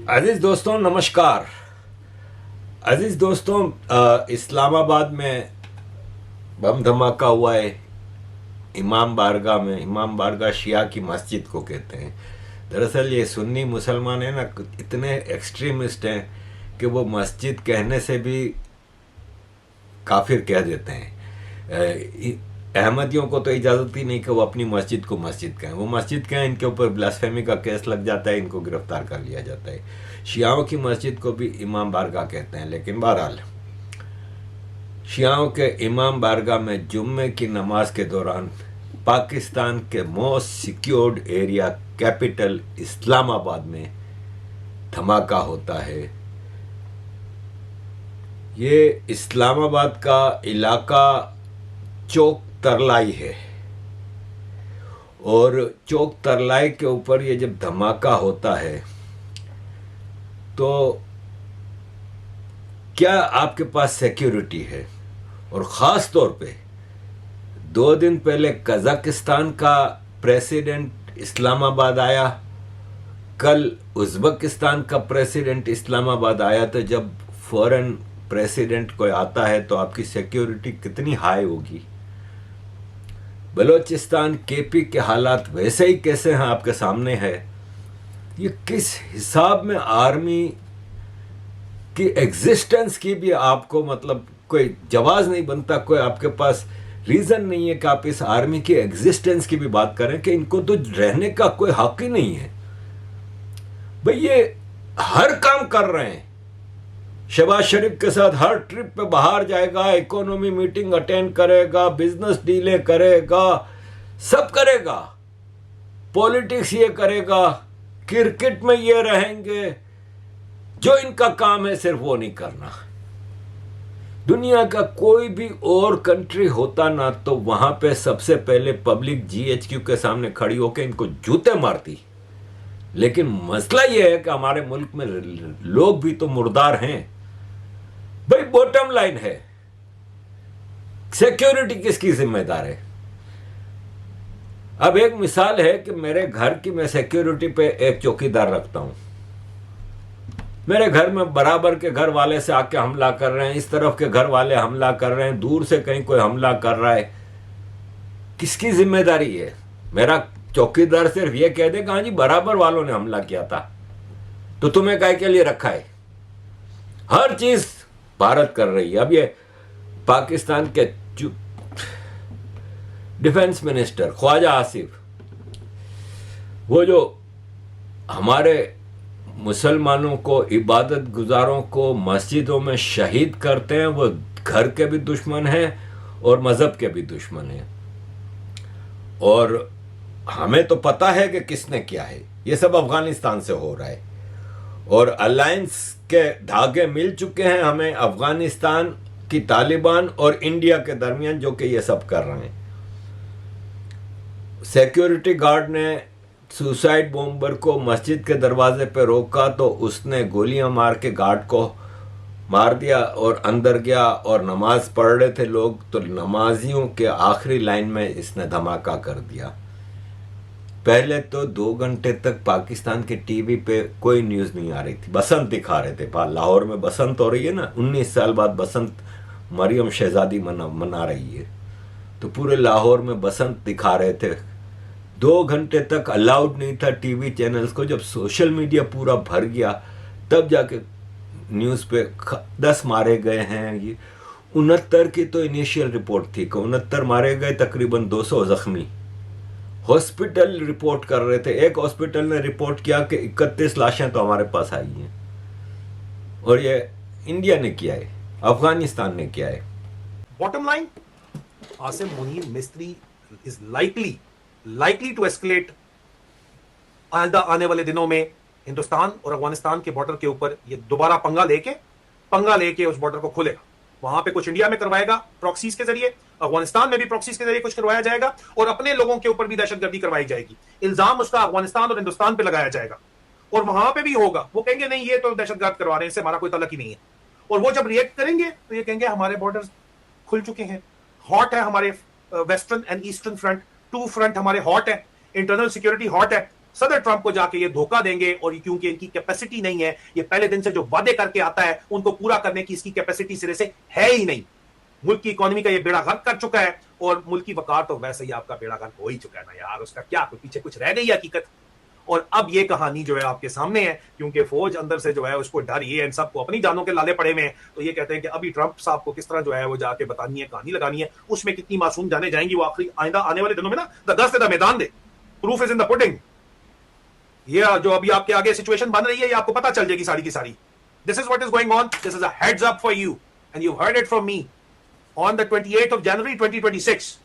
अजीज दोस्तों नमस्कार। अजीज दोस्तों, इस्लामाबाद में बम धमाका हुआ है इमाम बारगाह में। इमाम बारगाह शिया की मस्जिद को कहते हैं। दरअसल ये सुन्नी मुसलमान है ना, इतने एक्सट्रीमिस्ट हैं कि वो मस्जिद कहने से भी काफिर कह देते हैं। अहमदियों को तो इजाज़त ही नहीं कि वो अपनी मस्जिद को मस्जिद कहें। वो मस्जिद कहें, इनके ऊपर ब्लास्फेमी का केस लग जाता है, इनको गिरफ्तार कर लिया जाता है। शियाओं की मस्जिद को भी इमाम बारगाह कहते हैं। लेकिन बहरहाल शियाओं के इमाम बारगाह में जुम्मे की नमाज के दौरान पाकिस्तान के most secured area capital Islamabad में धमाका होता है। ये इस्लामाबाद का इलाका चौक तरलाई है और चौक तरलाई के ऊपर ये जब धमाका होता है तो क्या आपके पास सिक्योरिटी है? और ख़ास तौर पे 2 दिन पहले कजाकिस्तान का प्रेसिडेंट इस्लामाबाद आया, कल उज़्बेकिस्तान का प्रेसिडेंट इस्लामाबाद आया। तो जब फॉरेन प्रेसिडेंट कोई आता है तो आपकी सिक्योरिटी कितनी हाई होगी। बलोचिस्तान केपी के हालात वैसे ही कैसे हैं आपके सामने है। ये किस हिसाब में आर्मी की एग्जिस्टेंस की भी आपको मतलब कोई जवाब नहीं बनता, कोई आपके पास रीज़न नहीं है कि आप इस आर्मी की एग्जिस्टेंस की भी बात करें कि इनको तो रहने का कोई हक ही नहीं है। भाई ये हर काम कर रहे हैं, शहबाज शरीफ के साथ हर ट्रिप पे बाहर जाएगा, इकोनॉमी मीटिंग अटेंड करेगा, बिजनेस डीलें करेगा, सब करेगा, पॉलिटिक्स ये करेगा, क्रिकेट में ये रहेंगे। जो इनका काम है सिर्फ वो नहीं करना। दुनिया का कोई भी और कंट्री होता ना तो वहां पे सबसे पहले पब्लिक जीएचक्यू के सामने खड़ी होकर इनको जूते मारती। लेकिन मसला यह है कि हमारे मुल्क में लोग भी तो मुर्दार हैं। भाई बॉटम लाइन है, सिक्योरिटी किसकी जिम्मेदार है? अब एक मिसाल है कि मेरे घर की मैं सिक्योरिटी पे एक चौकीदार रखता हूं। मेरे घर में बराबर के घर वाले से आके हमला कर रहे हैं, इस तरफ के घर वाले हमला कर रहे हैं, दूर से कहीं कोई हमला कर रहा है, किसकी जिम्मेदारी है? मेरा चौकीदार सिर्फ ये कह दे कि हाँ जी बराबर वालों ने हमला किया था, तो तुम्हें काय के लिए रखा है? हर चीज भारत कर रही है। अब ये पाकिस्तान के डिफेंस मिनिस्टर ख्वाजा आसिफ, वो जो हमारे मुसलमानों को, इबादत गुजारों को मस्जिदों में शहीद करते हैं, वो घर के भी दुश्मन हैं और मजहब के भी दुश्मन हैं। और हमें तो पता है कि किसने किया है। ये सब अफगानिस्तान से हो रहा है और अलायंस के धागे मिल चुके हैं हमें अफगानिस्तान की तालिबान और इंडिया के दरमियान, जो कि ये सब कर रहे हैं। सिक्योरिटी गार्ड ने सुसाइड बॉम्बर को मस्जिद के दरवाजे पर रोका तो उसने गोलियां मार के गार्ड को मार दिया और अंदर गया और नमाज पढ़ रहे थे लोग, तो नमाजियों के आखिरी लाइन में इसने धमाका कर दिया। पहले तो 2 घंटे तक पाकिस्तान के टीवी पे कोई न्यूज़ नहीं आ रही थी, बसंत दिखा रहे थे। लाहौर में बसंत हो रही है ना, 19 साल बाद बसंत मरियम शहजादी मना रही है, तो पूरे लाहौर में बसंत दिखा रहे थे। 2 घंटे तक अलाउड नहीं था टीवी चैनल्स को। जब सोशल मीडिया पूरा भर गया तब जाके न्यूज़ पे 10 मारे गए हैं। ये 69 की तो इनिशियल रिपोर्ट थी कि 69 मारे गए, तकरीबन 200 जख्मी। हॉस्पिटल रिपोर्ट कर रहे थे, एक हॉस्पिटल ने रिपोर्ट किया कि 31 लाशें तो हमारे पास आई हैं। और ये इंडिया ने किया है, अफगानिस्तान ने किया है। बॉटम लाइन, आसिम मुनीर मिस्त्री इज लाइकली टू एस्केलेट। आने वाले दिनों में हिंदुस्तान और अफगानिस्तान के बॉर्डर के ऊपर ये दोबारा पंगा लेके उस बॉर्डर को खोलेगा। वहां पे कुछ इंडिया में करवाएगा प्रॉक्सीज के जरिए, अफगानिस्तान में भी प्रॉक्सीज के जरिए कुछ करवाया जाएगा और अपने लोगों के ऊपर भी दहशतगर्दी करवाई जाएगी। इल्जाम उसका अफगानिस्तान और हिंदुस्तान पे लगाया जाएगा और वहां पे भी होगा। वो कहेंगे नहीं ये तो दहशतगर्द करवा रहे हैं, इससे हमारा कोई तल्लक ही नहीं है। और वो जब रिएक्ट करेंगे तो ये कहेंगे हमारे बॉर्डर खुल चुके हैं, हॉट है हमारे western and eastern front, 2 front हमारे हॉट है, इंटरनल सिक्योरिटी हॉट है, सदर ट्रंप को जाके ये धोखा देंगे, और क्योंकि इनकी कैपेसिटी नहीं है, ये पहले दिन से जो वादे करके आता है उनको पूरा करने की इसकी कैपेसिटी सिरे से है ही नहीं। मुल्क की इकोनॉमी का ये बेड़ा गर्क कर चुका है, और मुल्क की वकार तो वैसे ही आपका बेड़ा गर्क हो ही चुका है ना यार, उसका क्या कोई पीछे कुछ रह गई है हकीकत। और अब ये कहानी जो है आपके सामने है, क्योंकि फौज अंदर से जो है उसको डर, ये इन सबको अपनी जानों के लाले पड़े हुए हैं, तो ये कहते हैं कि अभी ट्रंप साहब को किस तरह जो है वो जाके बतानी है, कहानी लगानी है, उसमें कितनी मासूम जाने जाएंगी वो आखिरी आइंदा आने वाले दिनों में ना, द दस्त द मैदान दे, proof is in the pudding. ये जो अभी आपके आगे सिचुएशन बन रही है, ये आपको पता चल जाएगी सारी की सारी। This is what is going on, this is a heads up for you and you heard it from me on the 28th of January 2026।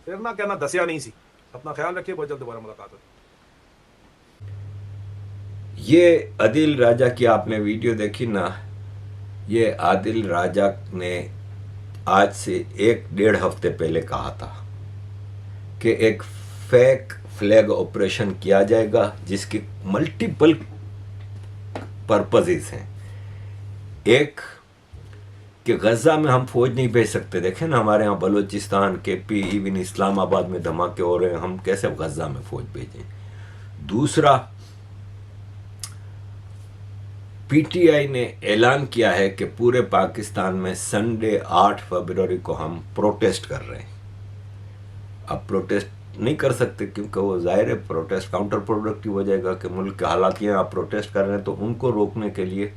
फिर ना कहना दसिया नहीं सी। अपना ख्याल रखिए, बहुत जल्द दोबारा मुलाकात होगी। ये आदिल राजा की आपने वीडियो देखी ना, ये आदिल राजा ने आज से 1-1.5 हफ्ते पहले कहा था कि एक फेक फ्लैग ऑपरेशन किया जाएगा जिसके मल्टीपल पर्पसेस हैं। एक कि गजा में हम फौज नहीं भेज सकते, देखें ना हमारे यहाँ बलूचिस्तान के पी इवन इस्लामाबाद में धमाके हो रहे हैं, हम कैसे गजा में फौज भेजें। दूसरा, पीटीआई ने ऐलान किया है कि पूरे पाकिस्तान में संडे 8 फरवरी को हम प्रोटेस्ट कर रहे हैं। अब प्रोटेस्ट नहीं कर सकते क्योंकि वो जाहिर है प्रोटेस्ट काउंटर प्रोडक्टिव हो जाएगा कि मुल्क के हालात ये आप प्रोटेस्ट कर रहे हैं, तो उनको रोकने के लिए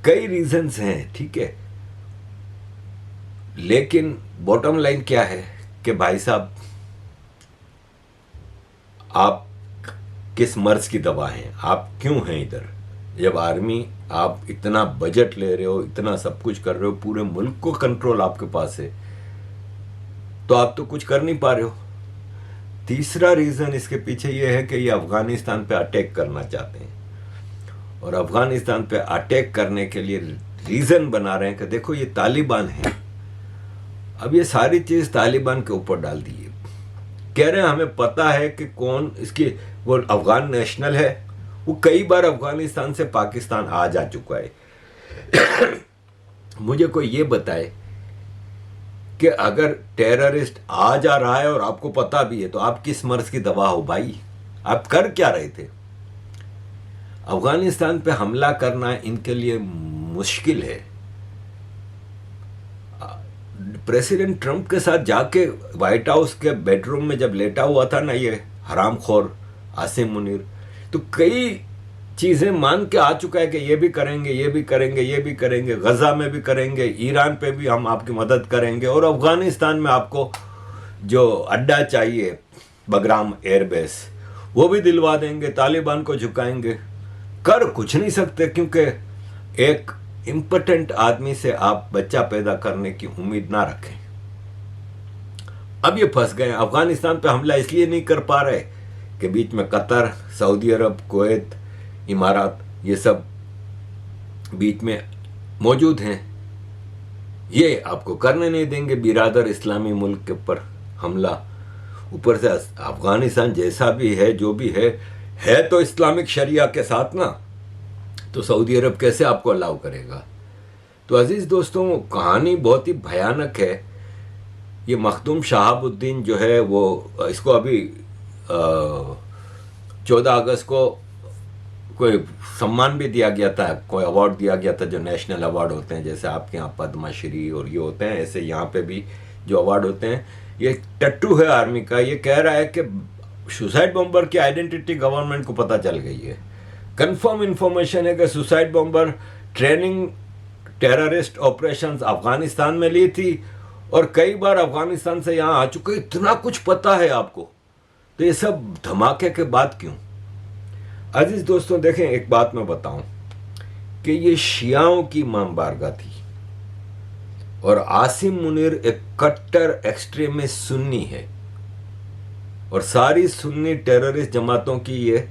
कई रीजंस हैं, ठीक है। लेकिन बॉटम लाइन क्या है कि भाई साहब आप किस मर्ज की दवा हैं, आप क्यों हैं इधर। जब आर्मी आप इतना बजट ले रहे हो, इतना सब कुछ कर रहे हो, पूरे मुल्क को कंट्रोल आपके पास है, तो आप तो कुछ कर नहीं पा रहे हो। तीसरा रीजन इसके पीछे ये है कि ये अफगानिस्तान पे अटैक करना चाहते हैं, और अफगानिस्तान पे अटैक करने के लिए रीजन बना रहे हैं कि देखो ये तालिबान है। अब ये सारी चीज तालिबान के ऊपर डाल दी है, कह रहे हैं हमें पता है कि कौन इसकी वो अफगान नेशनल है, वो कई बार अफगानिस्तान से पाकिस्तान आ जा चुका है। मुझे कोई ये बताए कि अगर टेररिस्ट आ जा रहा है और आपको पता भी है, तो आप किस मर्ज की दवा हो भाई, आप कर क्या रहे थे। अफगानिस्तान पे हमला करना इनके लिए मुश्किल है। प्रेसिडेंट ट्रंप के साथ जाके व्हाइट हाउस के बेडरूम में जब लेटा हुआ था ना ये हरामखोर आसिम मुनीर, तो कई चीजें मान के आ चुका है कि ये भी करेंगे, ये भी करेंगे, ये भी करेंगे, गजा में भी करेंगे, ईरान पे भी हम आपकी मदद करेंगे, और अफगानिस्तान में आपको जो अड्डा चाहिए बगराम एयरबेस वो भी दिलवा देंगे, तालिबान को झुकाएंगे। कर कुछ नहीं सकते क्योंकि एक इम्पोर्टेंट आदमी से आप बच्चा पैदा करने की उम्मीद ना रखें। अब ये फंस गए। अफगानिस्तान पे हमला इसलिए नहीं कर पा रहे कि बीच में कतर, सऊदी अरब, कुवैत, इमारात ये सब बीच में मौजूद हैं। ये आपको करने नहीं देंगे बिरादर इस्लामी मुल्क के ऊपर हमला। ऊपर से अफगानिस्तान जैसा भी है, जो भी है तो इस्लामिक शरिया के साथ ना, तो सऊदी अरब कैसे आपको अलाउ करेगा। तो अजीज दोस्तों, कहानी बहुत ही भयानक है। ये मखदूम शहाबुद्दीन जो है वो इसको अभी 14 अगस्त को कोई सम्मान भी दिया गया था, कोई अवार्ड दिया गया था जो नेशनल अवार्ड होते हैं, जैसे आपके यहाँ पद्मश्री और ये होते हैं, ऐसे यहाँ पे भी जो अवार्ड होते हैं। ये टट्टू है आर्मी का, ये कह रहा है कि सुसाइड बॉम्बर की आइडेंटिटी गवर्नमेंट को पता चल गई है। कंफर्म इंफॉर्मेशन है कि suicide bomber training terrorist operations Afghanistan में ली थी और कई बार अफगानिस्तान से यहाँ आ चुके। इतना कुछ पता है आपको, तो ये सब धमाके के बाद क्यों। अजीज दोस्तों देखें, एक बात मैं बताऊं कि ये शियाओं की इमाम बारगाह थी और आसिम मुनीर एक कट्टर एक्सट्रीमिस्ट सुन्नी है और सारी सुन्नी टेररिस्ट जमातों की ये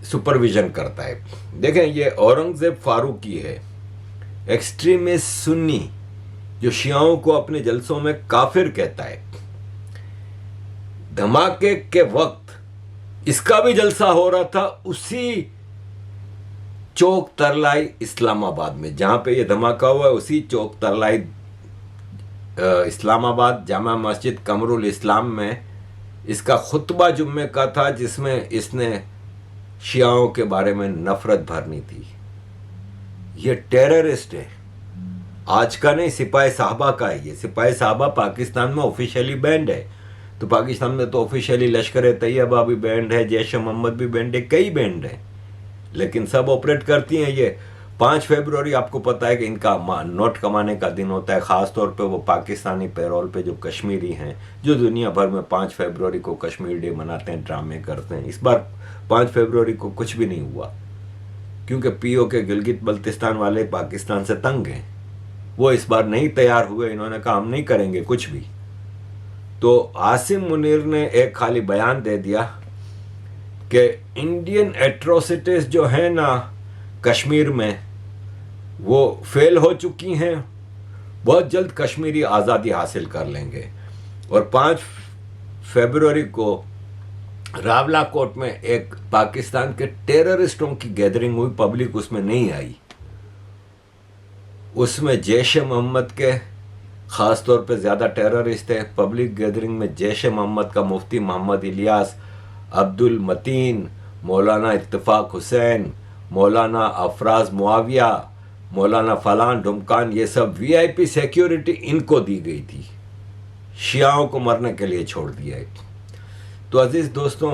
सुपरविजन करता है। देखें, ये औरंगजेब फारूकी है, एक्सट्रीमिस्ट सुन्नी, जो शियाओं को अपने जलसों में काफिर कहता है। धमाके के वक्त इसका भी जलसा हो रहा था उसी चौक तरलाई इस्लामाबाद में, जहां पे ये धमाका हुआ है उसी चौक तरलाई इस्लामाबाद जामा मस्जिद कमरुल इस्लाम में इसका खुतबा जुम्मे का था जिसमें इसने शियाओं के बारे में नफरत भरनी थी। ये टेररिस्ट है, आज का नहीं, सिपाही साहबा का है। ये सिपाही साहबा पाकिस्तान में ऑफिशियली बैंड है, तो पाकिस्तान में तो ऑफिशियली लश्कर तैयबा भी बैंड है, जैश मोहम्मद भी बैंड है, कई बैंड है, लेकिन सब ऑपरेट करती हैं। ये 5 फरवरी आपको पता है कि इनका नोट कमाने का दिन होता है, ख़ास तौर पे वो पाकिस्तानी पैरोल पे जो कश्मीरी हैं, जो दुनिया भर में 5 फरवरी को कश्मीर डे मनाते हैं, ड्रामे करते हैं। इस बार 5 फरवरी को कुछ भी नहीं हुआ, क्योंकि पीओ के गिलगित बल्तिस्तान वाले पाकिस्तान से तंग हैं। वो इस बार नहीं तैयार हुए, इन्होंने कहा हम नहीं करेंगे कुछ भी। तो आसिम मुनीर ने एक खाली बयान दे दिया कि इंडियन एट्रोसिटीज जो है ना कश्मीर में, वो फेल हो चुकी हैं, बहुत जल्द कश्मीरी आज़ादी हासिल कर लेंगे। और 5 फरवरी को रावलाकोट में एक पाकिस्तान के टेररिस्टों की गैदरिंग हुई, पब्लिक उसमें नहीं आई। उसमें जैश मोहम्मद के ख़ास तौर पे ज़्यादा टेररिस्ट थे। पब्लिक गैदरिंग में जैश मोहम्मद का मुफ्ती मोहम्मद इलियास, अब्दुल मतीन, मौलाना इत्तफाक हुसैन, मौलाना अफराज मुआविया, मौलाना फलान ढुमकान, ये सब वीआईपी सिक्योरिटी इनको दी गई थी, शियाओं को मरने के लिए छोड़ दिया है। तो अजीज़ दोस्तों,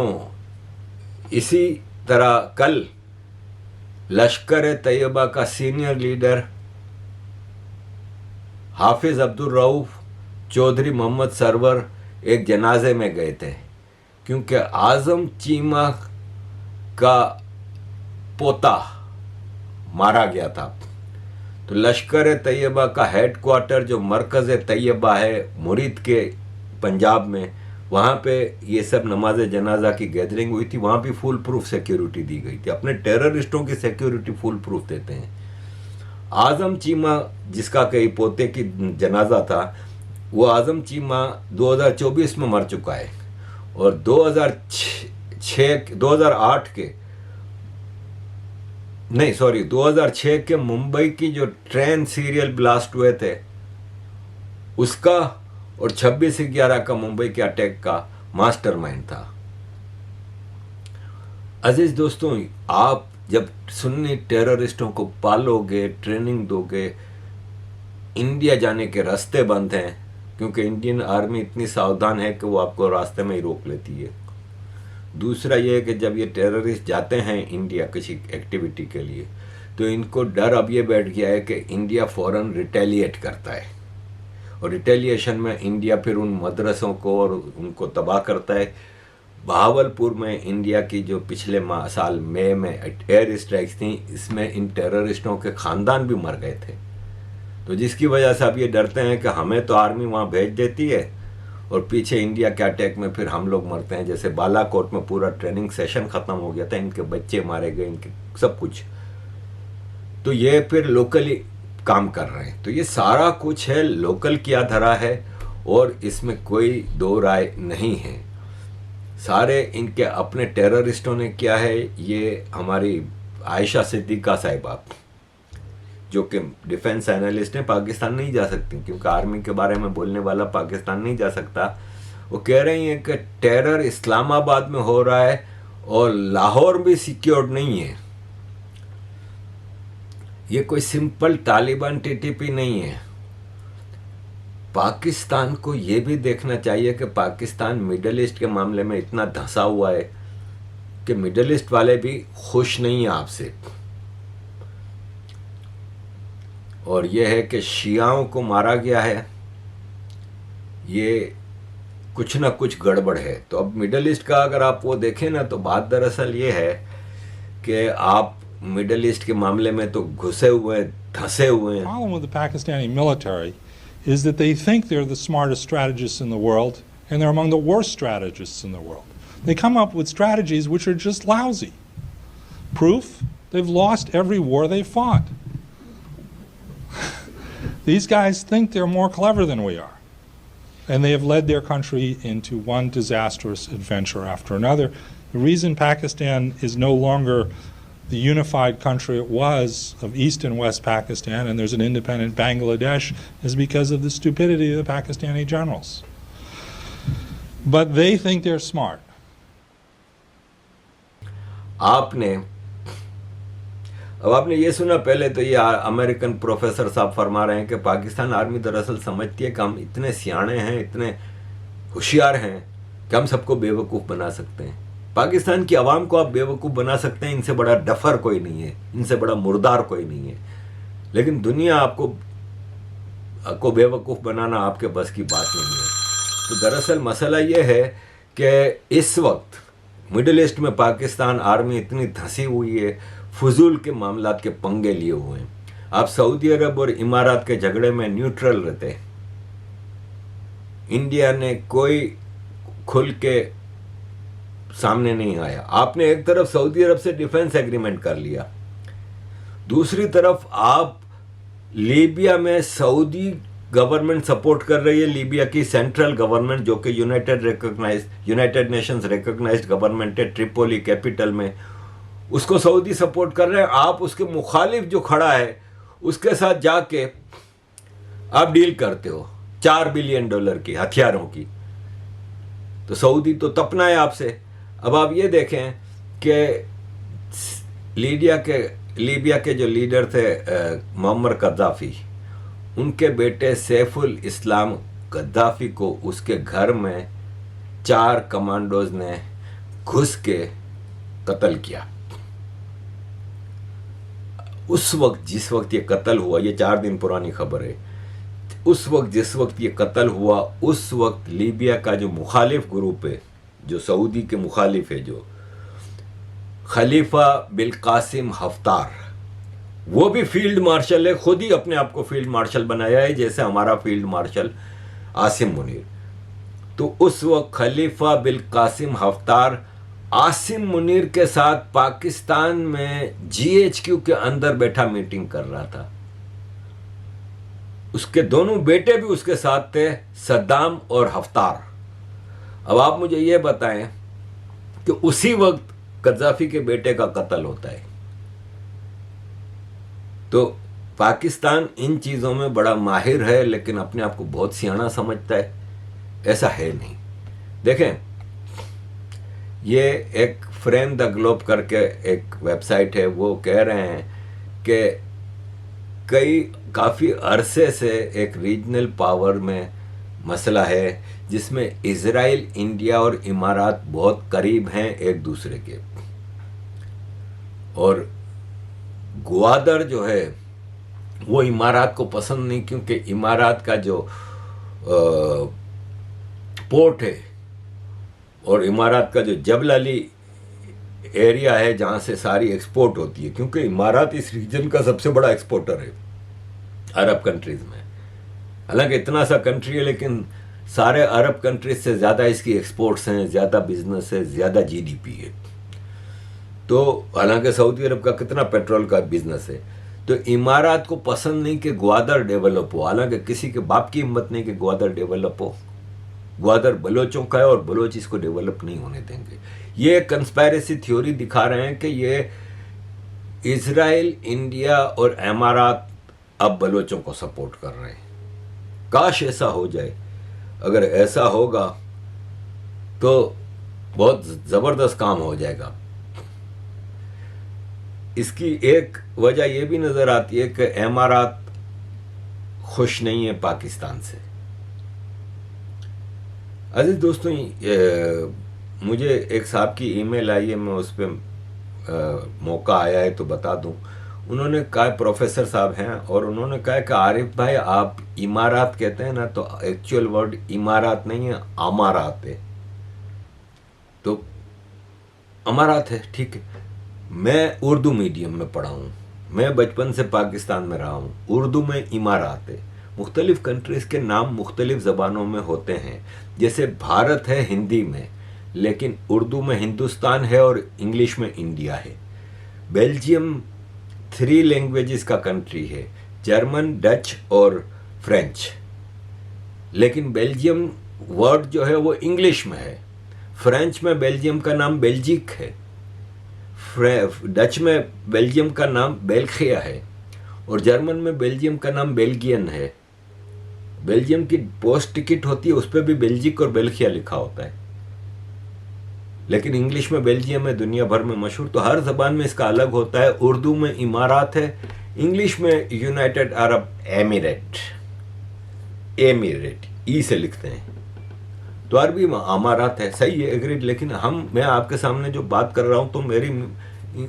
इसी तरह कल लश्कर तैयबा का सीनियर लीडर हाफिज अब्दुल रऊफ चौधरी मोहम्मद सरवर एक जनाजे में गए थे, क्योंकि आज़म चीमा का पोता मारा गया था। तो लश्कर तैयबा का हेडक्वार्टर जो मरकज़ तैयबा है मुरीद के पंजाब में, वहाँ पे ये सब नमाज जनाजा की गैदरिंग हुई थी। वहाँ भी फुल प्रूफ सिक्योरिटी दी गई थी। अपने टेररिस्टों की सिक्योरिटी फुल प्रूफ देते हैं। आज़म चीमा जिसका कई पोते की जनाजा था, वो आज़म चीमा 2024 में मर चुका है। और 2006 के मुंबई की जो ट्रेन सीरियल ब्लास्ट हुए थे उसका, और 26/11 का मुंबई के अटैक का मास्टरमाइंड था। अजीज दोस्तों, आप जब सुन्नी टेररिस्टों को पालोगे, ट्रेनिंग दोगे, इंडिया जाने के रास्ते बंद हैं, क्योंकि इंडियन आर्मी इतनी सावधान है कि वो आपको रास्ते में ही रोक लेती है। दूसरा ये है कि जब ये टेररिस्ट जाते हैं इंडिया किसी एक्टिविटी के लिए, तो इनको डर अब ये बैठ गया है कि इंडिया फ़ौरन रिटेलिएट करता है, और रिटेलिएशन में इंडिया फिर उन मदरसों को और उनको तबाह करता है। बहावलपुर में इंडिया की जो पिछले साल मई में एयर स्ट्राइक्स थी, इसमें इन टेररिस्टों के ख़ानदान भी मर गए थे। तो जिसकी वजह से अब ये डरते हैं कि हमें तो आर्मी वहाँ भेज देती है और पीछे इंडिया के अटैक में फिर हम लोग मरते हैं। जैसे बालाकोट में पूरा ट्रेनिंग सेशन ख़त्म हो गया था, इनके बच्चे मारे गए, इनके सब कुछ। तो ये फिर लोकली काम कर रहे हैं। तो ये सारा कुछ है, लोकल किया धरा है, और इसमें कोई दो राय नहीं है। सारे इनके अपने टेररिस्टों ने किया है। ये हमारी आयशा सिद्दीका साहिबा, जो कि डिफेंस एनालिस्ट हैं, पाकिस्तान नहीं जा सकती, क्योंकि आर्मी के बारे में बोलने वाला पाकिस्तान नहीं जा सकता। वो कह रही हैं कि टेरर इस्लामाबाद में हो रहा है और लाहौर भी सिक्योर्ड नहीं है। ये कोई सिंपल तालिबान टीटीपी नहीं है। पाकिस्तान को ये भी देखना चाहिए कि पाकिस्तान मिडल ईस्ट के मामले में इतना धंसा हुआ है कि मिडल ईस्ट वाले भी खुश नहीं हैं आपसे। और यह है कि शियाओं को मारा गया है, ये कुछ ना कुछ गड़बड़ है। तो अब मिडल ईस्ट का अगर आप वो देखें ना, तो बात दरअसल ये है कि आप मिडल ईस्ट के मामले में तो घुसे हुए, धंसे हुए हैं। The problem with the Pakistani military is that they think they're the smartest strategists in the world, and they're among the worst strategists in the world. They come up with strategies which are just lousy. Proof? They've lost every war they fought. These guys think they're more clever than we are. And they have led their country into one disastrous adventure after another. The reason Pakistan is no longer the unified country it was of East and West Pakistan, and there's an independent Bangladesh, is because of the stupidity of the Pakistani generals. but they think they're smart. अब आपने ये सुना पहले तो ये American professor साहब फरमा रहे हैं कि पाकिस्तान आर्मी दरअसल समझती है कि हम इतने सियाणे हैं, इतने होशियार हैं कि हम सबको बेवकूफ़ बना सकते हैं। पाकिस्तान की आवाम को आप बेवकूफ़ बना सकते हैं, इनसे बड़ा डफर कोई नहीं है, इनसे बड़ा मुर्दार कोई नहीं है। लेकिन दुनिया आपको बेवकूफ़ बनाना आपके बस की बात नहीं है। तो दरअसल मसला ये है कि इस वक्त मिडिल ईस्ट में पाकिस्तान आर्मी इतनी धंसी हुई है, फजूल के मामलात के पंगे लिए हुए हैं। आप सऊदी अरब और इमारात के झगड़े में न्यूट्रल रहते हैं। इंडिया ने कोई खुल के सामने नहीं आया। आपने एक तरफ सऊदी अरब से डिफेंस एग्रीमेंट कर लिया, दूसरी तरफ आप लीबिया में सऊदी गवर्नमेंट सपोर्ट कर रही है, लीबिया की सेंट्रल गवर्नमेंट जो कि यूनाइटेड नेशंस रिकॉग्नाइज्ड गवर्नमेंट है, ट्रिपोली कैपिटल में, उसको सऊदी सपोर्ट कर रहे हैं। आप उसके मुखालिफ जो खड़ा है उसके साथ जाके आप डील करते हो $4 बिलियन की हथियारों की। तो सऊदी तो तपना है आपसे। अब आप ये देखें कि लीबिया के जो लीडर थे मोहम्मद कद्दाफी, उनके बेटे सैफुल इस्लाम गद्दाफी को उसके घर में 4 कमांडोज ने घुस के कत्ल किया। उस वक्त जिस वक्त ये कत्ल हुआ, ये 4 दिन पुरानी खबर है, उस वक्त जिस वक्त ये कत्ल हुआ उस वक्त लीबिया का जो मुखालिफ ग्रुप है, जो सऊदी के मुखालिफ है, जो खलीफा बिल कासिम हफ्तार, वो भी फील्ड मार्शल है, खुद ही अपने आप को फील्ड मार्शल बनाया है जैसे हमारा फील्ड मार्शल आसिम मुनीर। तो उस वक्त खलीफा बिल कासिम हफ्तार आसिम मुनीर के साथ पाकिस्तान में GHQ के अंदर बैठा मीटिंग कर रहा था। उसके दोनों बेटे भी उसके साथ थे, सद्दाम और हफ्तार। अब आप मुझे ये बताएं कि उसी वक्त कद्दाफी के बेटे का कत्ल होता है। तो पाकिस्तान इन चीज़ों में बड़ा माहिर है, लेकिन अपने आप को बहुत सियाना समझता है, ऐसा है नहीं। देखें, ये एक फ्रेम द ग्लोब करके एक वेबसाइट है, वो कह रहे हैं कि काफ़ी अरसे से एक रीजनल पावर में मसला है जिसमें इजराइल, इंडिया और इमारात बहुत करीब हैं एक दूसरे के। और ग्वादर जो है वो इमारात को पसंद नहीं, क्योंकि इमारात का जो पोर्ट है और इमारात का जो जबल अली एरिया है जहाँ से सारी एक्सपोर्ट होती है, क्योंकि इमारात इस रीजन का सबसे बड़ा एक्सपोर्टर है अरब कंट्रीज़ में। हालांकि इतना सा कंट्री है, लेकिन सारे अरब कंट्रीज से ज़्यादा इसकी एक्सपोर्ट्स हैं, ज़्यादा बिजनेस है, ज़्यादा GDP है। तो हालांकि सऊदी अरब का कितना पेट्रोल का बिजनेस है। तो इमारात को पसंद नहीं कि ग्वादर डेवलप हो, हालांकि किसी के बाप की हिम्मत नहीं कि ग्वादर डेवलप हो। ग्वादर बलोचों का है और बलोच इसको डेवलप नहीं होने देंगे। ये कंस्पायरेसी थ्योरी दिखा रहे हैं कि ये इजराइल, इंडिया और इमारात अब बलोचों को सपोर्ट कर रहे हैं। काश ऐसा हो जाए। अगर ऐसा होगा तो बहुत ज़बरदस्त काम हो जाएगा। इसकी एक वजह यह भी नज़र आती है कि इमारात खुश नहीं है पाकिस्तान से। अजीज दोस्तों, मुझे एक साहब की ईमेल आई है, मैं उस पर मौका आया है तो बता दूं। उन्होंने कहा, प्रोफेसर साहब हैं, और उन्होंने कहा कि आरिफ भाई आप इमारात कहते हैं ना, तो एक्चुअल वर्ड इमारात नहीं है, अमारात है। तो अमारात है, ठीक है। मैं उर्दू मीडियम में पढ़ा हूँ, मैं बचपन से पाकिस्तान में रहा हूँ। उर्दू में इमारात है। मुख्तलिफ कंट्रीज़ के नाम मुख्तलिफ ज़बानों में होते हैं। जैसे भारत है हिंदी में, लेकिन उर्दू में हिंदुस्तान है और इंग्लिश में इंडिया है। बेल्जियम 3 लैंग्वेजेस का कंट्री है, जर्मन, डच और फ्रेंच। लेकिन बेल्जियम वर्ड जो है वो इंग्लिश में है। फ्रेंच में बेल्जियम का नाम बेल्जिक है, डच में बेल्जियम का नाम बेल्जिया है, और जर्मन में बेल्जियम का नाम बेल्गियन है। बेल्जियम की पोस्ट टिकट होती है, उस पर भी बेल्जिक और बेल्जिया लिखा होता है, लेकिन इंग्लिश में बेल्जियम है, दुनिया भर में मशहूर। तो हर जबान में इसका अलग होता है। उर्दू में इमारात है, इंग्लिश में यूनाइटेड अरब एमिरेट, एमिरेट ई से लिखते हैं, तो अरबी में अमारात है। सही है, एग्रीड। लेकिन मैं आपके सामने जो बात कर रहा हूँ तो मेरी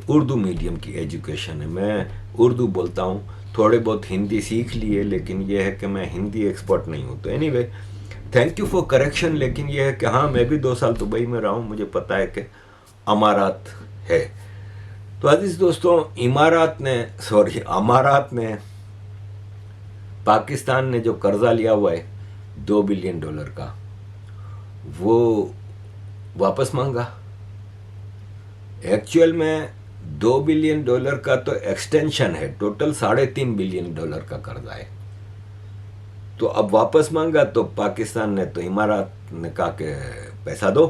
उर्दू मीडियम की एजुकेशन है, मैं उर्दू बोलता हूँ, थोड़े बहुत हिंदी सीख लिए, लेकिन यह है कि मैं हिंदी एक्सपर्ट नहीं हूँ। तो anyway, thank you for correction. लेकिन यह है कि हाँ, मैं भी 2 साल दुबई में रहा हूँ, मुझे पता है कि अमारात है। तो अजीज दोस्तों, अमारात ने पाकिस्तान ने जो कर्जा लिया हुआ है $2 बिलियन का, वो वापस मांगा। एक्चुअल में $2 बिलियन का तो एक्सटेंशन है, टोटल $3.5 बिलियन का कर्जा है। तो अब वापस मांगा तो पाकिस्तान ने, तो इमारात ने कहा कि पैसा दो।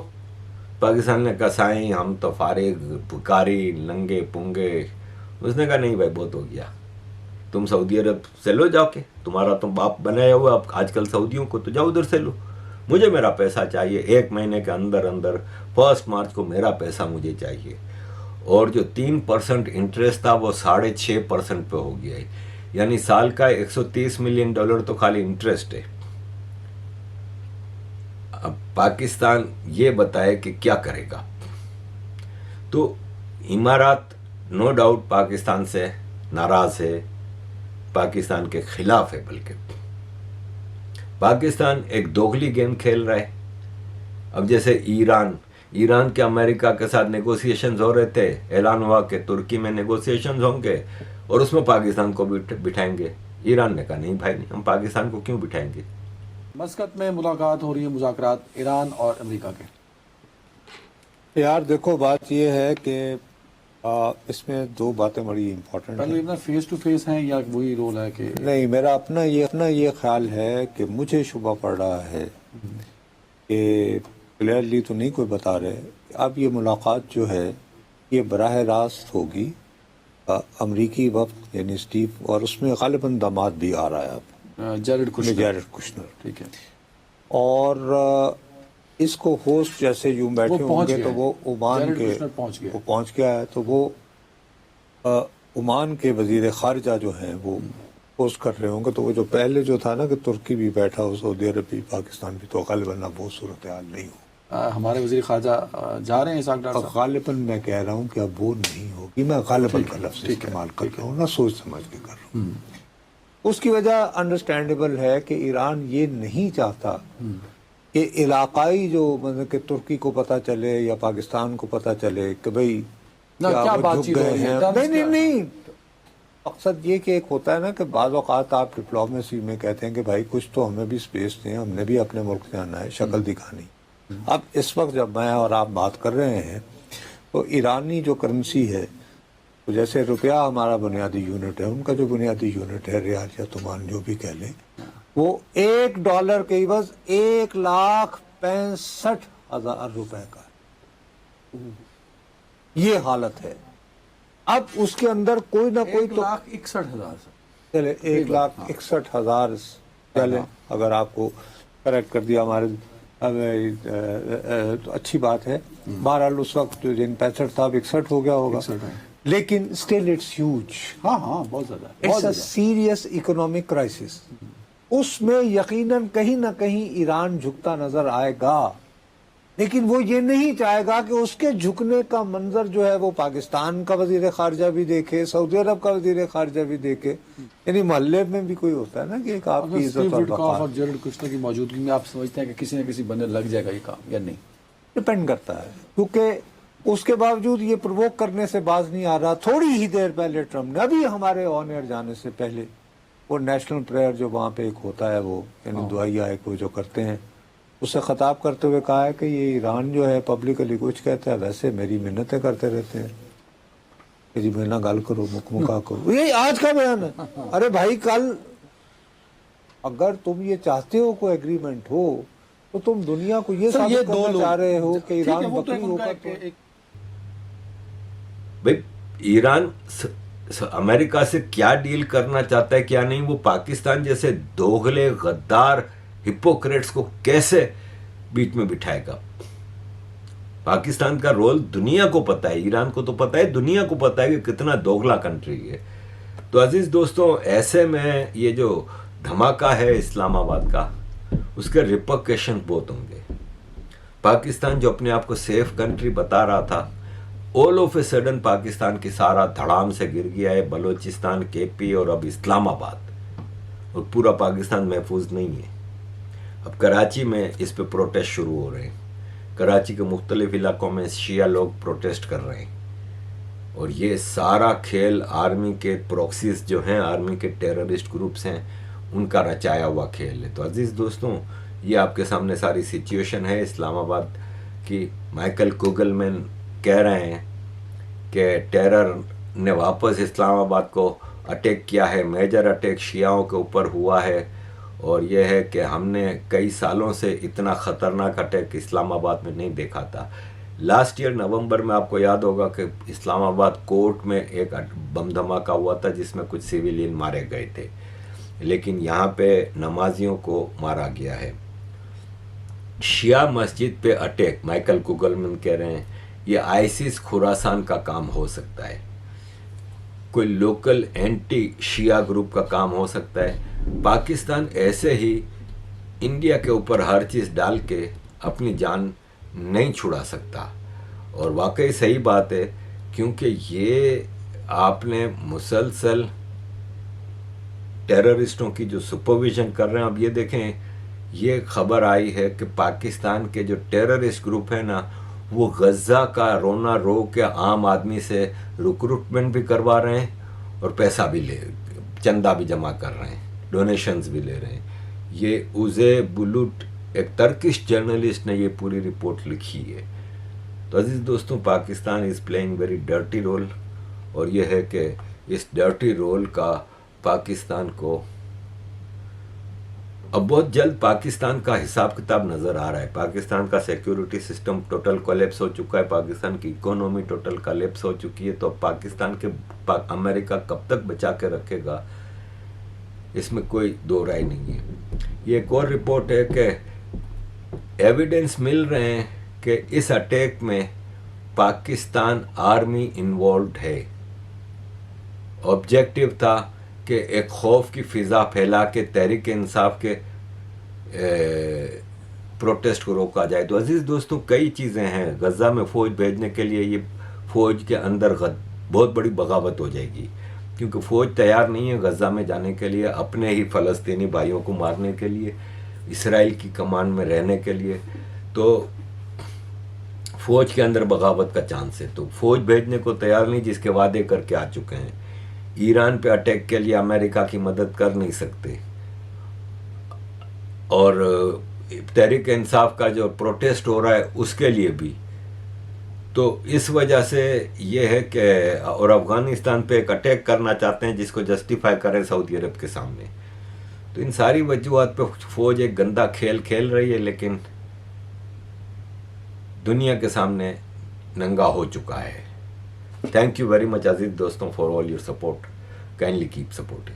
पाकिस्तान ने कहा साईं हम तो फारिग पुकारी नंगे पुंगे। उसने कहा नहीं भाई, बहुत हो गया, तुम सऊदी अरब से लो जाके, तुम्हारा तो बाप बनाया हुआ अब आजकल सऊदियों को, तो जाओ उधर से लो, मुझे मेरा पैसा चाहिए 1 महीने के अंदर अंदर, 1 मार्च को मेरा पैसा मुझे चाहिए। और जो 3% इंटरेस्ट था वो 6.5% पे हो गया है, यानी साल का $130 मिलियन तो खाली इंटरेस्ट है। अब पाकिस्तान ये बताए कि क्या करेगा। तो इमारात नो डाउट पाकिस्तान से नाराज है, पाकिस्तान के खिलाफ है, बल्कि पाकिस्तान एक दोगली गेम खेल रहा है। अब जैसे ईरान के अमेरिका के साथ नेगोशिएशंस हो रहे थे, ऐलान हुआ कि तुर्की में नेगोशिएशंस होंगे और उसमें पाकिस्तान को बिठाएंगे। ईरान ने कहा नहीं भाई नहीं, हम पाकिस्तान को क्यों बिठाएंगे। मस्कत में मुलाकात हो रही है, मुज़ाकरात ईरान और अमेरिका के। यार देखो, बात यह है कि इसमें 2 बातें बड़ी इम्पोर्टेंट पहले इतना फेस टू फेस है या वही रोल है कि नहीं, मेरा अपना ये ख्याल है कि मुझे शुबा पड़ रहा है कि क्लियरली तो नहीं कोई बता रहे, अब ये मुलाकात जो है ये बराह रास्त होगी अमरीकी वक्त यानी स्टीव, और उसमें गालिबन दामाद भी आ रहा है अब, जैरेड कुशनर, ठीक है। और इसको होस्ट जैसे यूं बैठे होंगे तो वो ओमान के वो पहुंच गया है, तो वो ओमान के वजीर खारजा जो हैं वो होस्ट कर रहे होंगे। तो वो जो पहले जो था ना कि तुर्की भी बैठा हो, सऊदी अरब भी, पाकिस्तान भी, तो गालिबन अब वो सूरत हाल नहीं हो। हमारे वजीर खारजा जा रहे हैं इसाक डार साहब। गालिबन मैं कह रहा हूँ कि अब वो नहीं होगी, मैं गालिबन का लफ्ज़ इस्तेमाल कर रहा हूँ ना, सोच समझ के कर रहा हूँ। उसकी वजह अंडरस्टैंडेबल है कि ईरान ये नहीं चाहता कि इलाकाई जो मतलब कि तुर्की को पता चले या पाकिस्तान को पता चले कि भाई क्या वो झुक गए हैं। नहीं, मकसद ये कि एक होता है ना कि बाज़ औक़ात आप डिप्लोमेसी में कहते हैं कि भाई कुछ तो हमें भी स्पेस दें, हमने भी अपने मुल्क से आना है, शक्ल दिखानी। अब इस वक्त जब मैं और आप बात कर रहे हैं तो ईरानी जो करेंसी है, तो जैसे रुपया हमारा बुनियादी यूनिट है, उनका जो बुनियादी यूनिट है रियाल या तुमान जो भी कह लें, वो $1 के बस 1,65,000 रुपए का, ये हालत है। अब उसके अंदर कोई ना कोई तो 1,61,000 चले 1,61,000 चले, अगर आपको करेक्ट कर दिया हमारे तो अच्छी बात है। बहरहाल उस वक्त जो 65 था, अब 61 हो गया होगा, लेकिन स्टिल इट्स ह्यूज। हाँ बहुत ज्यादा, it's a serious economic crisis. उसमें यकीनन कहीं ना कहीं ईरान झुकता नजर आएगा, लेकिन वो ये नहीं चाहेगा कि उसके झुकने का मंजर जो है वो पाकिस्तान का वजीर खारजा भी देखे, सऊदी अरब का वजीर खारजा भी देखे। यानी मोहल्ले में भी कोई होता है ना कि एक आपकी इज्जत और जैरेड कुशनर की मौजूदगी में आप समझते हैं कि किसी न किसी बंदे लग जाएगा ये काम या नहीं? डिपेंड करता है, क्योंकि उसके बावजूद ये प्रोवोक करने से बाज नहीं आ रहा। थोड़ी ही देर पहले ट्रम्प ने, अभी हमारे ऑन एयर जाने से पहले, वो नेशनल प्रेयर जो वहाँ पे एक होता है, वो यानी दुआया एक वो जो करते हैं, उससे खिताब करते हुए कहा है कि ये ईरान जो है पब्लिकली कुछ कहता है, वैसे मेरी मिन्नतें करते रहते हैं कि जी मेरे ना गल करो, मुखमुखा करो। ये आज का बयान है। अरे भाई, कल अगर तुम ये चाहते हो कोई एग्रीमेंट हो तो तुम दुनिया को ये साबित करना चाह रहे हो कि ईरान बकरी होकर भाई ईरान अमेरिका से क्या डील करना चाहता है क्या नहीं, वो पाकिस्तान जैसे दोगले गद्दार हिपोक्रेट्स को कैसे बीच में बिठाएगा। पाकिस्तान का रोल दुनिया को पता है, ईरान को तो पता है, दुनिया को पता है कि कितना दोगला कंट्री है। तो अजीज दोस्तों, ऐसे में ये जो धमाका है इस्लामाबाद का, उसके रिपरकशन बहुत होंगे। पाकिस्तान जो अपने आप को सेफ कंट्री बता रहा था, all of a sudden Pakistan की सारा धड़ाम से गिर गया है। बलोचिस्तान, केपी और अब इस्लामाबाद, और पूरा पाकिस्तान महफूज नहीं है। अब कराची में इस पे प्रोटेस्ट शुरू हो रहे हैं। कराची के मुख्तलिफ इलाकों में शिया लोग प्रोटेस्ट कर रहे हैं, और ये सारा खेल आर्मी के प्रॉक्सीज जो हैं, आर्मी के टेररिस्ट ग्रुप्स हैं, उनका रचाया हुआ खेल है। तो अजीज दोस्तों, ये आपके सामने सारी सिचुएशन है इस्लामाबाद की। माइकल कुगलमैन कह रहे हैं कि टेरर ने वापस इस्लामाबाद को अटैक किया है, मेजर अटैक शियाओं के ऊपर हुआ है, और यह है कि हमने कई सालों से इतना ख़तरनाक अटैक इस्लामाबाद में नहीं देखा था। लास्ट ईयर नवंबर में आपको याद होगा कि इस्लामाबाद कोर्ट में एक बम धमाका हुआ था जिसमें कुछ सिविलियन मारे गए थे, लेकिन यहाँ पे नमाजियों को मारा गया है। शिया मस्जिद पे अटैक, माइकल कुगलमैन कह रहे हैं ये आईसिस खुरासान का काम हो सकता है, कोई लोकल एंटी शिया ग्रुप का काम हो सकता है। पाकिस्तान ऐसे ही इंडिया के ऊपर हर चीज़ डाल के अपनी जान नहीं छुड़ा सकता। और वाकई सही बात है, क्योंकि ये आपने मुसलसल टेररिस्टों की जो सुपरविजन कर रहे हैं। अब ये देखें, ये खबर आई है कि पाकिस्तान के जो टेररिस्ट ग्रुप है ना, वो गज़ा का रोना रो के आम आदमी से रिक्रूटमेंट भी करवा रहे हैं और पैसा भी चंदा भी जमा कर रहे हैं, डोनेशंस भी ले रहे हैं। ये उज़े बुलूट, एक टर्किश जर्नलिस्ट ने ये पूरी रिपोर्ट लिखी है। तो अजीज दोस्तों, Pakistan is playing very dirty role, और ये है कि इस डर्टी रोल का पाकिस्तान को अब बहुत जल्द पाकिस्तान का हिसाब किताब नज़र आ रहा है। पाकिस्तान का सिक्योरिटी सिस्टम टोटल कोलैप्स हो चुका है, पाकिस्तान की इकोनॉमी टोटल कोलैप्स हो चुकी है। तो अब पाकिस्तान के अमेरिका कब तक बचा के रखेगा, इसमें कोई दो राय नहीं है। ये एक और रिपोर्ट है कि एविडेंस मिल रहे हैं कि इस अटैक में पाकिस्तान आर्मी इन्वॉल्व है। ऑब्जेक्टिव था कि एक खौफ की फिजा फैला के तहरीक इंसाफ के प्रोटेस्ट को रोका जाए। तो अजीज़ दोस्तों, कई चीज़ें हैं। गज़ा में फ़ौज भेजने के लिए ये फ़ौज के अंदर बहुत बड़ी बगावत हो जाएगी, क्योंकि फ़ौज तैयार नहीं है गज़ा में जाने के लिए, अपने ही फ़लस्तीनी भाइयों को मारने के लिए, इसराइल की कमांड में रहने के लिए। तो फ़ौज के अंदर बगावत का चांस है, तो फ़ौज भेजने को तैयार नहीं, जिसके वादे करके आ चुके हैं। ईरान पे अटैक के लिए अमेरिका की मदद कर नहीं सकते, और तहरीक इंसाफ का जो प्रोटेस्ट हो रहा है उसके लिए भी। तो इस वजह से ये है कि, और अफ़गानिस्तान पे एक अटैक करना चाहते हैं जिसको जस्टिफाई करें सऊदी अरब के सामने। तो इन सारी वजूहात पे फ़ौज एक गंदा खेल खेल रही है, लेकिन दुनिया के सामने नंगा हो चुका है। Thank you very much, Aziz दोस्तों, for all your support. Kindly keep supporting.